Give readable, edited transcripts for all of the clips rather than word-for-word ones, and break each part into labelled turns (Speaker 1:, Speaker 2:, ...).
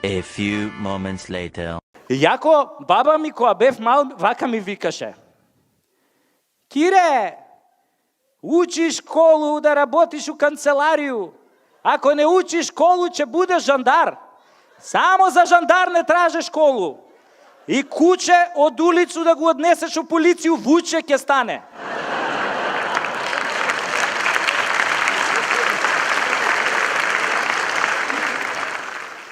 Speaker 1: A few moments later.
Speaker 2: Јако, баба ми која бев мал, вака ми викаше. Кире, учиш школу да работиш у канцеларiju. Ако не учиш школу, ќе будеш жандар. Само за жандар не траже школу. И куче од улицу да го однесеш у полицију, вуче ќе стане.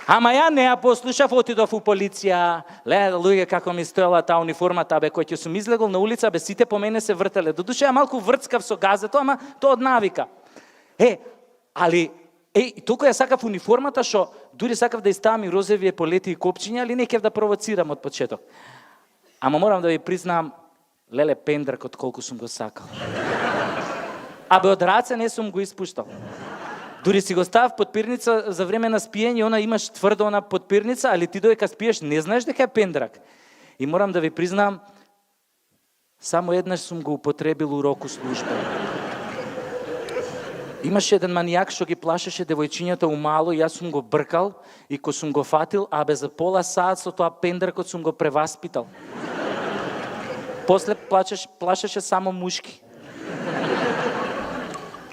Speaker 2: Ама ја не ја послушав, отидов у полиција. Луѓе, како ми стоела таа униформата, бе, кој ќе сум излегол на улица, бе, сите по мене се вртеле. Додуше ја малку врцкав со газето, ама тоа од навика. Толку ја сакав униформата, што дури сакав да иставам и розови еполети и копчиња, али не кев да провоцирам од почеток. Ама морам да ви признам, леле, пендракот колку сум го сакал. Абе, од раце не сум го испуштал. Дури си го ставав подпирница за време на спиење, она имаш тврдо она подпирница, али ти доека спиеш не знаеш дека е пендрак. И морам да ви признам, само еднаш сум го употребил у року служба. Имаше еден манијак што ги плашеше девојчињата умало, и јас сум го бркал, и ко сум го фатил, абе за пола саат со тоа пендракот сум го преваспитал. После плашеше само мушки.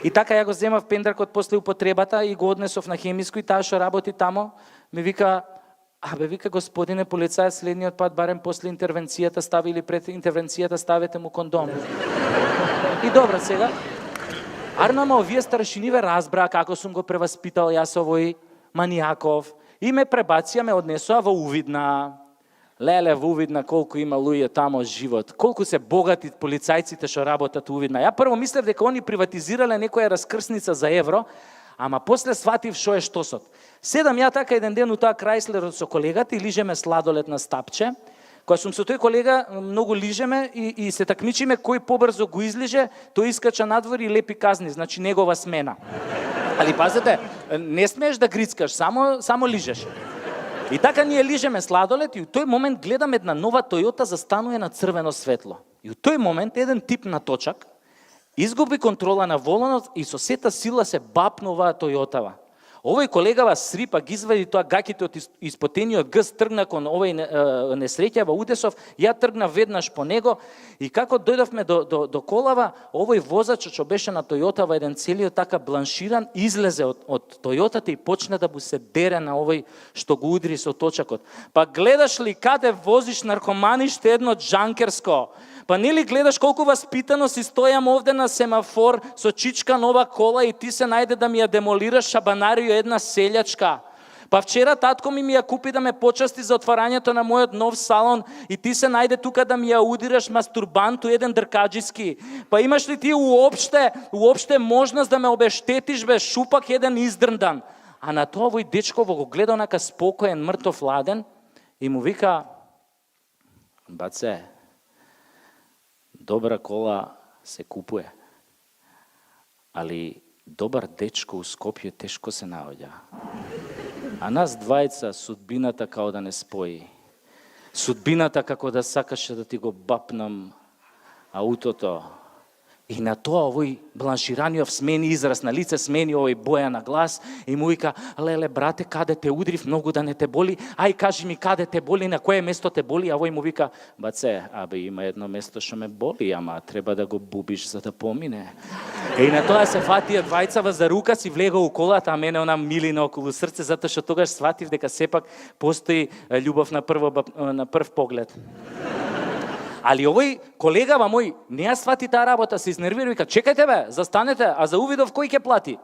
Speaker 2: И така ја го земав пендракот после употребата и го однесов на хемиско, и таа што работи тамо ми вика, вика, господине полицај, следниот пат барем после интервенцијата стави или пред интервенцијата ставете му кондом. И добра сега. Арнама, овие старшиниве разбраа како сум го преваспитал јас овој манијаков и ме пребација, ме однесоа во Увидна. Леле, во Увидна колку има луѓе тамо живот, колку се богати полицајците што работат во Увидна. Ја прво мислев дека они приватизирале некоја раскрсница за евро, ама после сватив што е штосот. Седам ја така еден ден у тоа Крајслерот со колегата и лижеме сладолед на стапче. Кога сум со тој колега, многу лижеме и се такмичиме кој побрзо го излиже, тој искача надвор и лепи казни, значи негова смена. Али пазете, не смееш да грицкаш, само лижеш. И така ние лижеме сладолед и у тој момент гледам една нова Тојота застанува на црвено светло. И у тој момент еден тип на точак изгуби контрола на воланот и со сета сила се бапна оваа Тојотава. Овој колегава срипа, ги извади тоа гаките од испотениот гъс, тргна кон овој несреќа во удесов, ја тргна веднаш по него и како дојдовме до колава, овој возачот што беше на Тојотава, еден целиот така бланширан, излезе од Тојотата и почна да му се дере на овој што го удри со точакот. Па гледаш ли каде возиш наркоманиште едно джанкерско? Па нели гледаш колку васпитано си стојам овде на семафор со чичка нова кола и ти се најде да ми ја демолираш шабанарио една селјачка. Па вчера татко ми ја купи да ме почасти за отварањето на мојот нов салон и ти се најде тука да ми ја удираш мастурбанту еден дркаџиски. Па имаш ли ти уопште можност да ме обештетиш бе шупак еден издрндан? А на тоа овој дечко го гледа онака спокоен, мртов ладен и му вика: баце, добра кола се купуе, али добар дечко у Скопје тешко се наоѓа. А нас двајца судбината као да не спои. Судбината како да сакаше да ти го бапнам аутото. И на тоа овој бланшираниот смени израз на лице, смени овој боја на глас и му вика: леле брате, каде те удрив, многу да не те боли, ај кажи ми каде те боли, на кое место те боли? А овој му вика: баце, има едно место што ме боли, ама треба да го бубиш за да помине. И на тоа се фатија двајцава за рука, си влега у колата, а мене она милина околу срце, затоа што тогаш сватив дека сепак постои љубов на прв поглед. Али овој колегава мој не ја свати таа работа, се изнервира и вика: чекајте бе, застанете, а за Увидов кој ќе плати?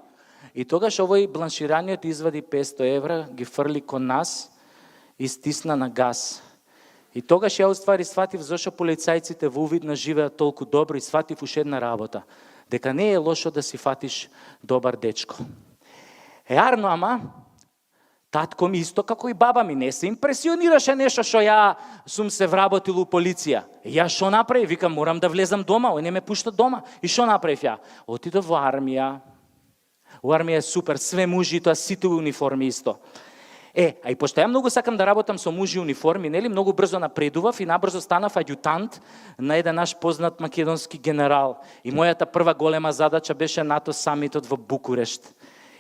Speaker 2: И тогаш овој бланшираниот извади 500 евра, ги фрли кон нас и стисна на газ. И тогаш ја уствари сватив зашо полицајците во Увидна живеат толку добро и сватив уште една работа, дека не е лошо да си фатиш добар дечко. Арно, ама татко ми исто како и баба ми не се импресионираше нешто што ја сум се вработил у полиција. Ја што направив? Викам, морам да влезам дома, ој не ме пушта дома. И што направив ја? Отидов во армија. У армија е супер, све мужи, тоа сите униформи исто. А и пошто ја многу сакам да работам со мужи униформи, нели, многу брзо напредував и набрзо станав аѓутант на еден наш познат македонски генерал. И мојата прва голема задача беше НАТО самитот во Букурешт.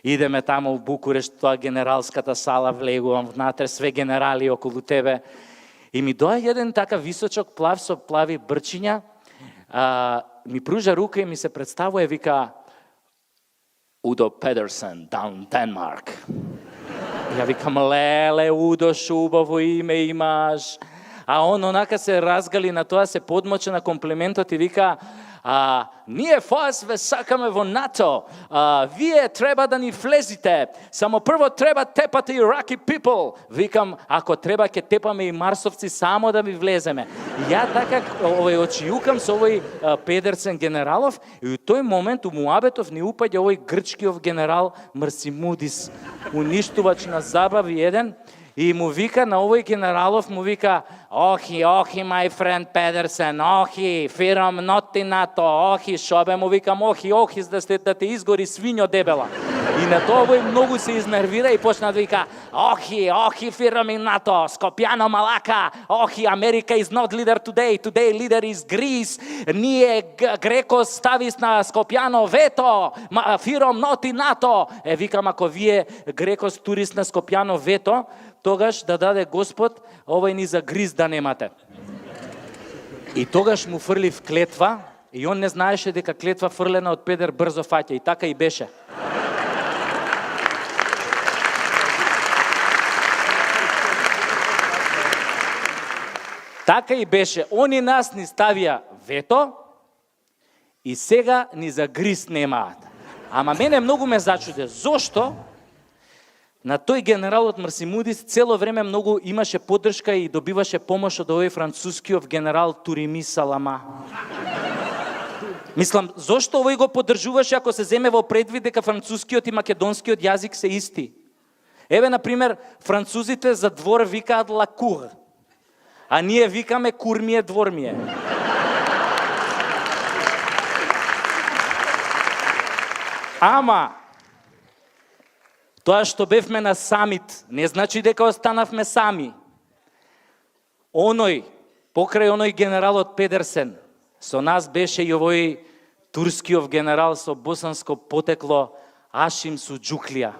Speaker 2: Идеме тамо в Букурешт, тоа генералската сала, влегувам внатре, све генерали околу тебе. И ми доаѓа еден така височок плав со плави брчиња, ми пружа рука и ми се представува и вика Удо Педерсен, down Denmark. Ја викам, леле, Удо, шубаво име имаш. А он онака се разгали на тоа, се подмоче на комплиментот и вика, ние вас ве сакаме во НАТО, вие треба да ни влезите, само прво треба тепате Iraqi people. Викам, ако треба ќе тепаме и марсовци само да ви влеземе. Ја така очијукам со овој Педерсен генералов и у тој момент у муабетов ни упаѓа овој грчкиов генерал Марсимудис, уништувач на забави еден. И му вика на овој генералов, му вика, охи, my friend Педерсен, охи, фирам ноти НАТО, охи, шобе, му викам, охи, да те изгори свињо дебела. И на тоа овој многу се изнервира и почна да вика, охи, фирам и НАТО, Скопјано малака, охи, Америка is not leader today leader is Greece, ние Греко ставис на Скопјано вето, фирам ноти НАТО. Викам, ако вие Греко турист на Скопјано вето, тогаш да даде Господ, овој ни за гриз да немате. И тогаш му фрлив клетва, и он не знаеше дека клетва фрлена од педер брзо фаќа, и така и беше. Така и беше. Они нас ни ставија вето, и сега ни за гриз немаат. Ама мене многу ме зачуде. Зошто? На тој генералот Марсимудис цело време многу имаше поддршка и добиваше помош од овој францускиот генерал Турими Салама. Мислам, зошто овој го поддржуваше ако се земе во предвид дека францускиот и македонскиот јазик се исти? Еве, например, французите за двор викаат ла кур, а ние викаме курмие двормие. Ама тоа што бевме на самит, не значи дека останавме сами. Покрај оној генералот Педерсен, со нас беше и овој турскиот генерал со босанско потекло Ашим Суџуклија.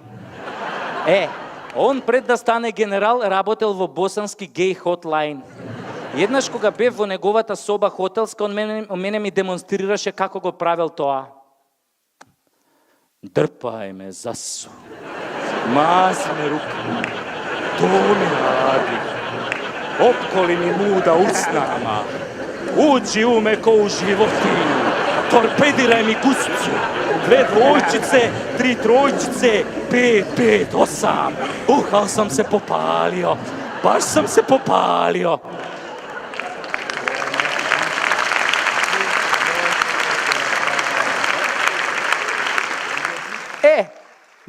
Speaker 2: Он пред да стане генерал работел во босански гей хотлайн. Еднаш кога бев во неговата соба хотелска, он мене ми демонстрираше како го правел тоа. Дрпај ме, засу. Мази ме рука. Томи ради. Опколи ми муда уснама. Уđi u me ko u životinju. Torpediraј ми гусцу. 2 двојчице, 3 тројчице, 5, 8. Ал сам се попалио. Баш сам се попалио.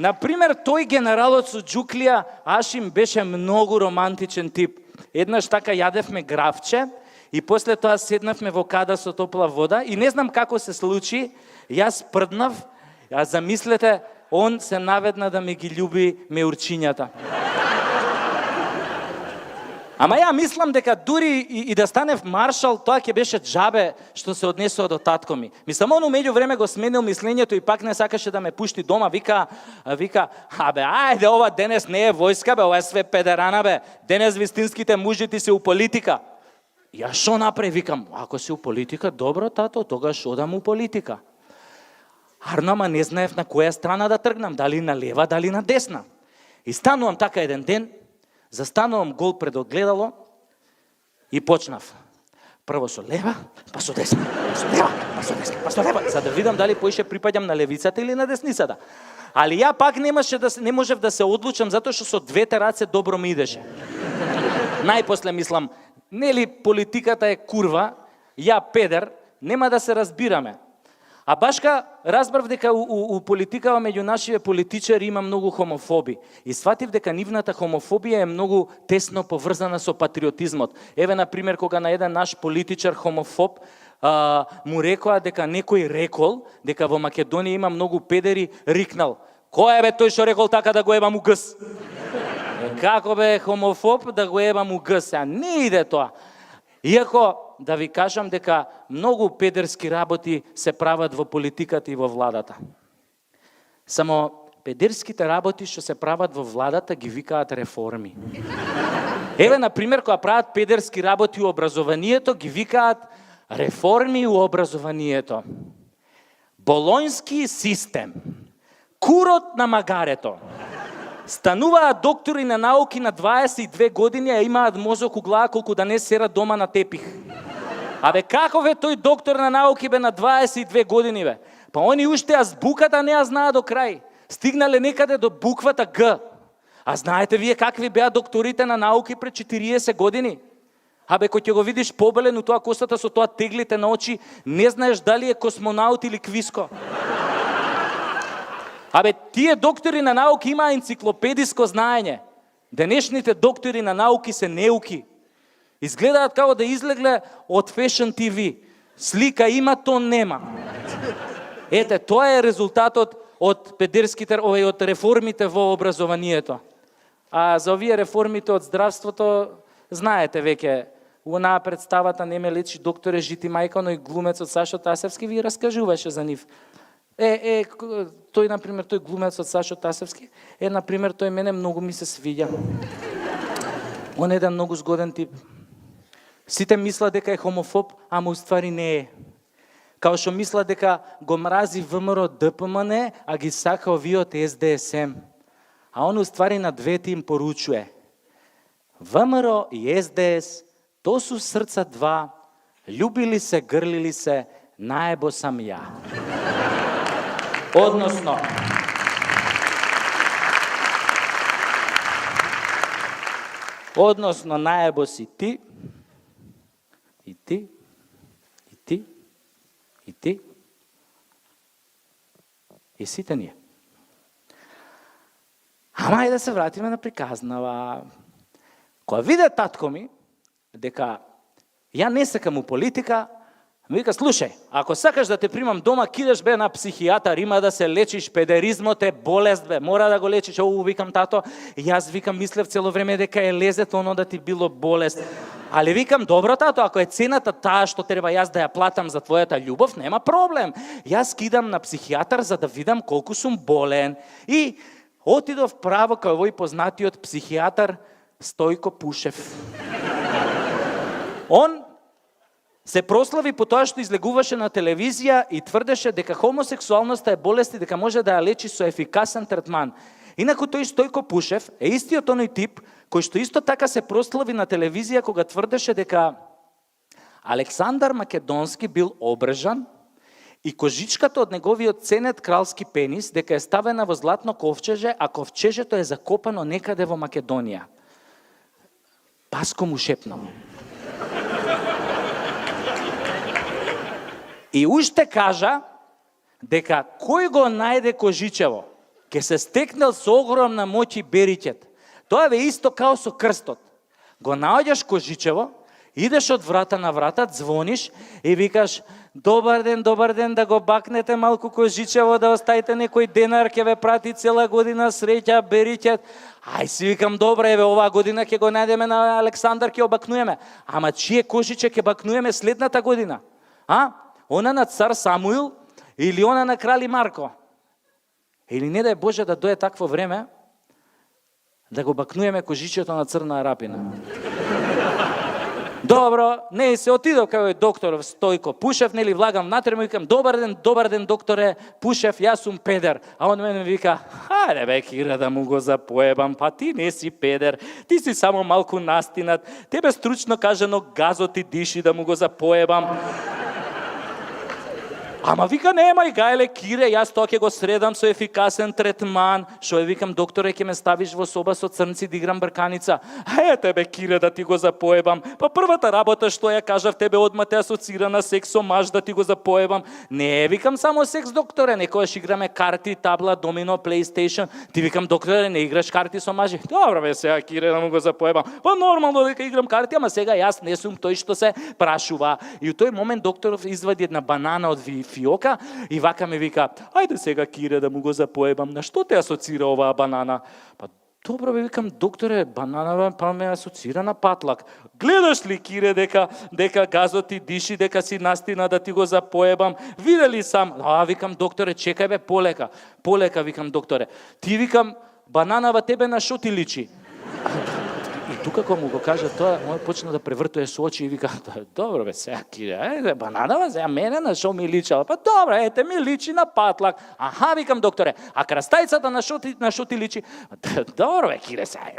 Speaker 2: Например, тој генералот Суџуклија, Ашим, беше многу романтичен тип. Еднаш така јадевме гравче и после тоа седнавме во када со топла вода и не знам како се случи, јас прднав, а замислете, он се наведна да ми ги љуби меурчињата. Ама ја мислам дека дури и да станев маршал, тоа ќе беше џабе што се однесува до татко ми. Мислам, он меѓу време го сменил мислењето и пак не сакаше да ме пушти дома. Вика, ајде, ова денес не е војска, ова е све педерана, денес вистинските мужити се у политика. Ја шо направи? Викам, ако си у политика, добро, тато, тогаш одам у политика. Ама не знаев на која страна да тргнам, дали на лева, дали на десна. И станувам така еден ден, застанувам гол пред огледало и почнав. Прво со лева, па со десна, со лева, па со десна, па со лева, за да видам дали поише припаѓам на левицата или на десницата. Али ја пак не можев да се одлучам затоа што со двете раце добро ми идеше. Најпосле мислам, нели политиката е курва, ја педер, нема да се разбираме. А башка разбрав дека у политикава меѓу нашите политичари има многу хомофоби. И сватив дека нивната хомофобија е многу тесно поврзана со патриотизмот. Еве, например, кога на еден наш политичар хомофоб му рекоа дека некој рекол, дека во Македонија има многу педери, рикнал: кој е тој што рекол така да го ебам у гс? Како хомофоб да го ебам у гс? А не иде тоа. Иако, да ви кажам дека многу педерски работи се прават во политиката и во владата. Само педерските работи што се прават во владата ги викаат реформи. Еве, например, кога прават педерски работи у образованието, ги викаат реформи у образованието. Болонјски систем. Курот на магарето. Стануваат доктори на науки на 22 години, а имаат мозок у глава колку да не серат дома на тепих. Абе, каков е тој доктор на науки бе на 22 години бе? Па они уште азбуката не ја знаат до крај. Стигнале некаде до буквата Г. А знаете вие какви беа докторите на науки пред 40 години? Абе, кој ќе го видиш побелен у тоа косата со тоа теглите на очи, не знаеш дали е космонаут или квиско. Абе, тие доктори на науки имаа енциклопедиско знаење. Денешните доктори на науки се неуки. Изгледаат како да излегле од Fashion TV. Слика има, то нема. Ете, тоа е резултатот од педерските, од реформите во образованието. А за овие реформите од здравството, знаете веќе, онаа представата Не ме лечи докторе Жити мајка, но и глумецот Сашо Тасевски ви раскажуваше за нив. Тој, например, тој глумецот Сашо Тасевски, например, тој мене многу ми се свиѓа. Он е еден многу згоден тип. Сите мислат дека е хомофоб, ама уствари не е. Као што мислат дека го мрази ВМРО ДПМН, а ги сака овие од СДСМ. А он уствари на двете им поручуе. ВМРО и СДС, то су срца два, љубили се, грлили се, наебо сам ја. Односно, наебо си ти, и ти, и ти, и ти, и сите ние. Ама и да се вратиме на приказнава. Кога виде татко ми, дека ја не сакам у политика, ми вика, слушај, ако сакаш да те примам дома, кидеш бе на психијатар, има да се лечиш, педеризмот е болест бе, мора да го лечиш. Викам тато, и јас викам, мислев цело време дека е лезет оно да ти било болест. Али викам, добро тато, ако е цената таа што треба јас да ја платам за твојата љубов, нема проблем. Јас кидам на психијатар за да видам колку сум болен. И отидов право кај овој познатиот психијатар Стојко Пушев. Он се прослави по тоа што излегуваше на телевизија и тврдеше дека хомосексуалноста е болест и дека може да ја лечи со ефикасен третман. Инаку тој Стојко Пушев е истиот оној тип кој што исто така се прослави на телевизија кога тврдеше дека Александар Македонски бил обрежан и кожичката од неговиот ценет кралски пенис дека е ставена во златно ковчеже, а ковчежето е закопано некаде во Македонија. Паско му шепнал. И уште кажа дека кој го најде кожичево, ке се стекнел со огромна моќ и бериќет. Тоа е исто као со крстот. Го наоѓаш кожичево, идеш од врата на врата, звониш и викаш добар ден, да го бакнете малку кожичево, да оставите некој денар, ќе ве прати цела година, среќа, бериќет. Ај си викам, добре, еве, оваа година ќе го најдеме на Александар, ќе обакнуеме. Ама чие кожиче ќе бакнуеме следната година? Она на цар Самуил или она на крали Марко? Или не дај Боже да дое такво време да го бакнуеме кожичето на Црна Арапина. Добро, не се отидов кај доктор Стојко Пушев, нели влагам внатре, му викам, добар ден докторе Пушев, јас сум педер. А он мене вика, хајде бе Кира да му го запоебам, па ти не си педер, ти си само малку настинат, тебе стручно кажано газот ти диши да му го запоебам. Ама вика, немај гајле Кире, јас тоа ќе го средам со ефикасен третман. Шо е, викам, докторе, ќе ме ставиш во соба со црнци да играм брканица. Тебе Кире да ти го запоебам. Па првата работа што ја кажав тебе одма те асоцира на секс со маж да ти го запоебам. Не, викам, само секс, докторе, некојаш играме карти, табла, домино, PlayStation. Ти викам, докторе, не играш карти со мажи. Добро бе сега Кире да му го запоебам. Па нормално дека играм карти, ама сега јас не сум тој што се прашува. И у тој момент докторов извади една банана од фиока и вака ме вика, ајде сега Кире да му го запоебам, на што те асоцира оваа банана? Па Добро бе, викам, докторе, бананава па ме асоцира на патлак. Гледаш ли, кире, дека газот ти диши, дека си настина да ти го запоебам? Видели сам? Викам, докторе, чекај бе, полека, викам, докторе. Ти, викам, бананава тебе на шо ти личи? И тука кога му го кажа тоа, мој почна да превртуе со очи и вика, добро бе, сега кире, бананава, сега мене на шо ми личала? Па добро, ете ми личи на патлак. Аха, викам, докторе, а крастајцата на шо ти личи? Добро бе, кире, сега,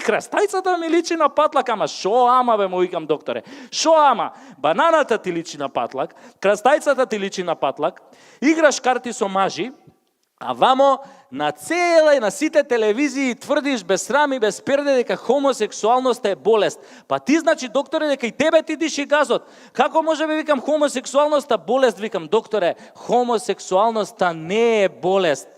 Speaker 2: крастајцата ми личи на патлак, ама шо ама бе, му викам, докторе, шо ама? Бананата ти личи на патлак, крастајцата ти личи на патлак, играш карти со мажи, а вамо на на сите телевизии тврдиш без срам и без перде дека хомосексуалноста е болест. Па ти значи, докторе, дека и тебе ти диши газот. Како може би, викам, хомосексуалноста болест? Викам, докторе, хомосексуалноста не е болест.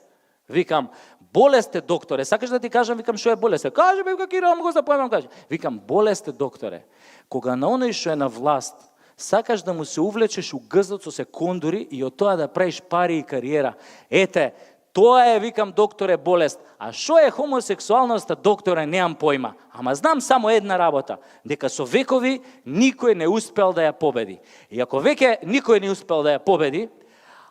Speaker 2: Викам, болест е, докторе. Сакаш да ти кажам, викам, шо е болест? Кажи бе, Кира, го запоемам, кажи. Викам, болест е, докторе. Кога на оној што е на власт, сакаш да му се увлечеш у гъзот со секундори и од тоа да правиш пари и кариера. Ете, тоа е, викам, докторе, болест. А шо е хомосексуалноста, докторе, неам појма. Ама знам само една работа, дека со векови никој не успел да ја победи. И ако веќе никој не успел да ја победи,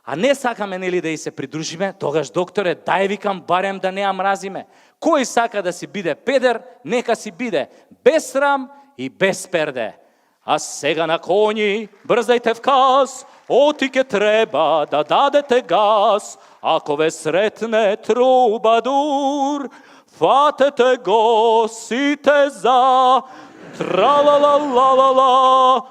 Speaker 2: а не сакаме, нели, да и се придружиме, тогаш, докторе, дај, викам, барем да не ја мразиме. Кој сака да си биде педер, нека си биде без срам и без перде. А сега на коњи, брзајте вказ, оти ке треба да дадете газ. Ако ве сретне трубадур, фатете го сите за тра-ла-ла-ла-ла-ла.